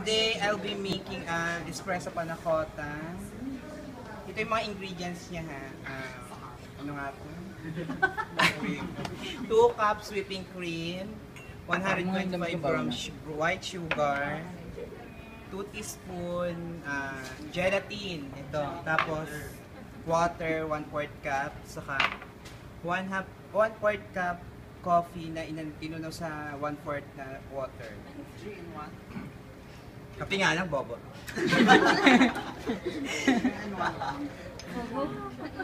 Today, I'll be making espresso panna cotta. Ito yung mga ingredients niya ha. Ano nga po? 2 cups whipping cream, 125 grams white sugar, 2 teaspoon gelatin. Ito. Tapos, water, 1/4 cup. Saka, 1/4 cup coffee na tinunaw sa 1/4 na water. 3 in 1? Kape nga lang, bobo.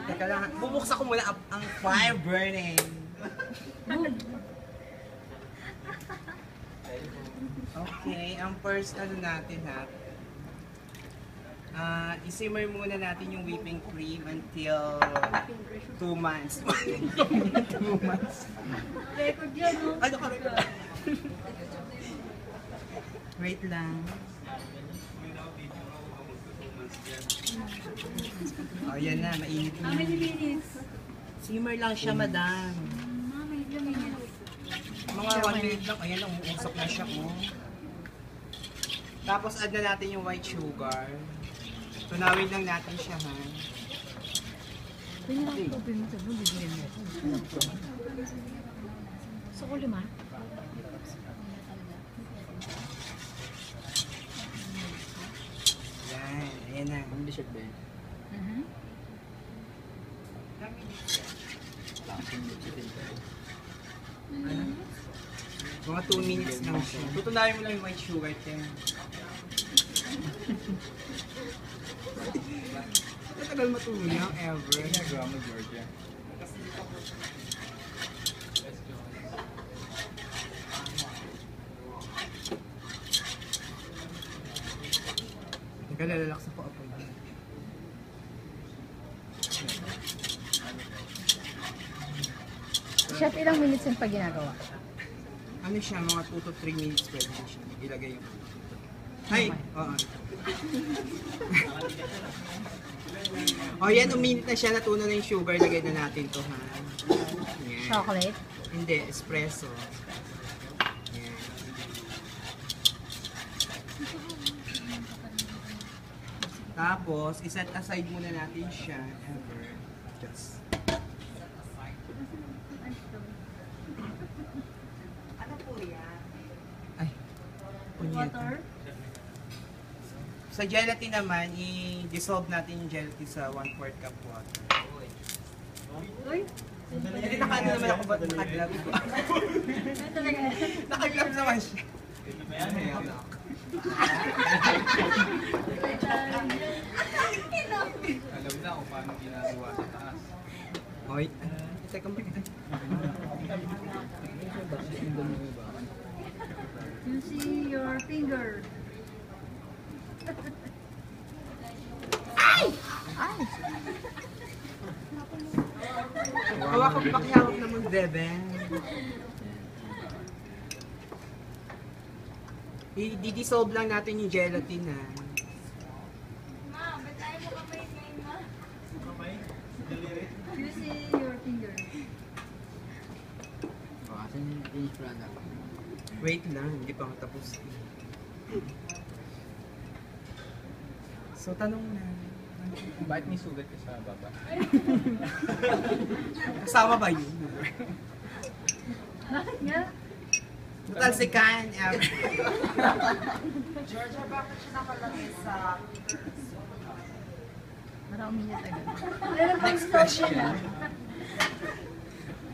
Teka lang, bubuksan ko muna ang fire burning. Okay, ang first ano natin ha. I-simmer muna natin yung whipping cream until 2 months. 2 months. Record yan, no? Ano ka record? Wait lang. Oh, yan na, mainit na. How many minutes? Simmer lang siya, madam. How many minutes? Mga 1 minute lang, ayan, umuusok na siya. Oh. Tapos add na natin yung white sugar. Tunawin lang natin siya, ha. So, ko lima? Yan, ayan na. Ang dessert ba yun? Ano? Mga 2 minutes lang siya. Tutunawin mo lang yung white sugar, Tim. Matagal matunaw, ever. Ginagawa mo, Georgia. Teka, lalaksa ko ako. Chef, ilang minutes yung pag ginagawa? Ano siya, mga 2 to 3 minutes pwede na siya. Ilagay yung... Ay! Oo. O yan, uminit na siya. Natunaw na yung sugar. Lagay na natin to, ha? Yan. Chocolate? Hindi, espresso. Yan. Tapos, iset aside muna natin siya. Ever. Just. Ano po yan? Ay. Punyeta. Water? Sa gelatin naman, i-dissolve natin yung gelatin sa 1/4 cup water. Uy! Hindi naka-ano naman ako ba? Naka-gloves ba? Naka-gloves naman siya. Alam na kung paano ginagawa sa taas. Oy, teka mo. You see your finger. Ay! Ay! Hawak ang pakihawak naman, bebe. I-dissolve lang natin yung gelatin, ha. You see your finger. O, asan yung finished product? Wait lang, hindi pa ako tapos. So, tanong na. Bakit may sugat ka sa baba? Kasama ba yun? Bakit nga? Natalsikan. Georgia, bakit siya nakalagay sa... Maraming minute agad. Next question.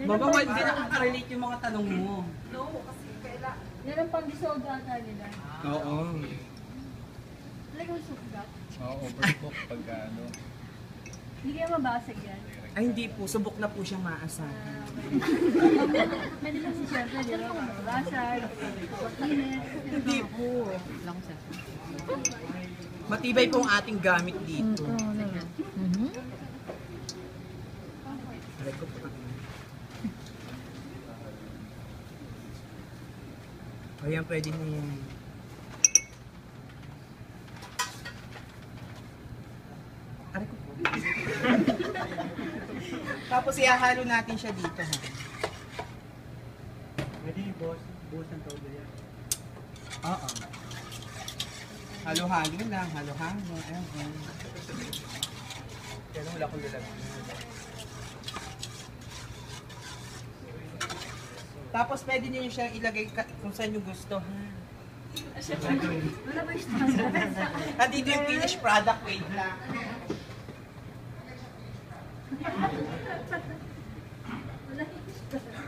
Baba, hindi na relate yung mga tanong mo. No, kasi kailangan... Yan ang pang-dissolve ata nila. Oo. Talagang sugat. Oo, overcook pagka ano. Hindi kaya mabasag yan. Ay, hindi po. Subok na po siyang maasahan. Pwede lang si Chef na, di ba? Mabasag, init. Hindi po. Matibay po ang ating gamit dito. Aray ko po. Ayan, pwede na yan. Aray ko po. Tapos ihahalo natin siya dito, ha? Pwede boss ang tawag yan. Oo. Halo-halo lang, halo-halo. Ayun, ayun. Kaya wala akong lalagyan. Tapos pwede niyo siya ilagay kung saan niyo gusto. Ha? Wala ba yung standard? Nandito yung finished product, wait lang. Wala yung standard.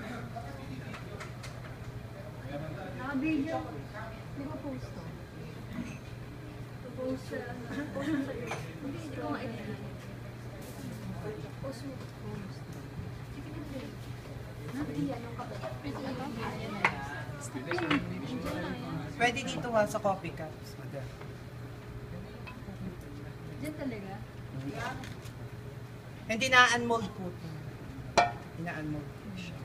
Naka-video. Di ba post to? Post sa... Post mo sa... Hindi, ito nga ito. Post mo. Post. Sige na rin. Nakaiyan yung kapatid. Pwede dito ha, sa coffee cups. Madam. Diyan talaga? Hindi na-unmold po ito. Ina-unmold po siya.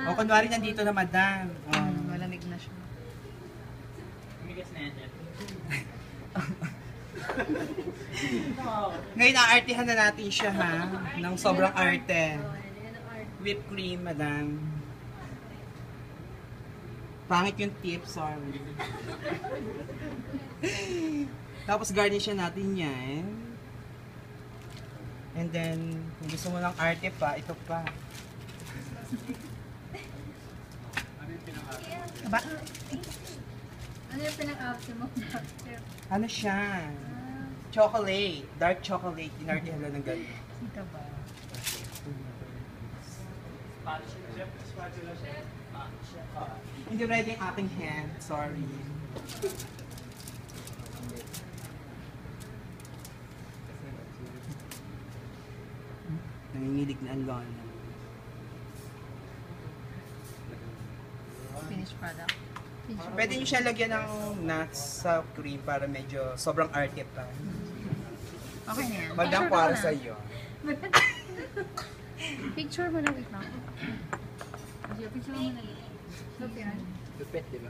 O kunwari nandito na madam. Malamig na siya. Ngayon, aartihan na natin siya ha. Ng sobrang arte. Oh, yan ang art. Whipped cream, madam. Pangit yung tip, sorry. Tapos garnishan natin yan. And then, kung gusto mo ng arte pa, ito pa. Ba? Ano yung pinang-option mo? Ano siya? Chocolate. Dark chocolate. Inartihan lang ng ganun. Ito ba? Hindi ready yung aking hand. Sorry. Nangingilig na ang lona. Finished product. Pwede nyo siya lagyan ng nuts sa cream para medyo sobrang arte pa. Okay na yan. Magdang para sa iyo. Picture mo na, wait lang. Picture mo na. Look yan. Lupit, di ba?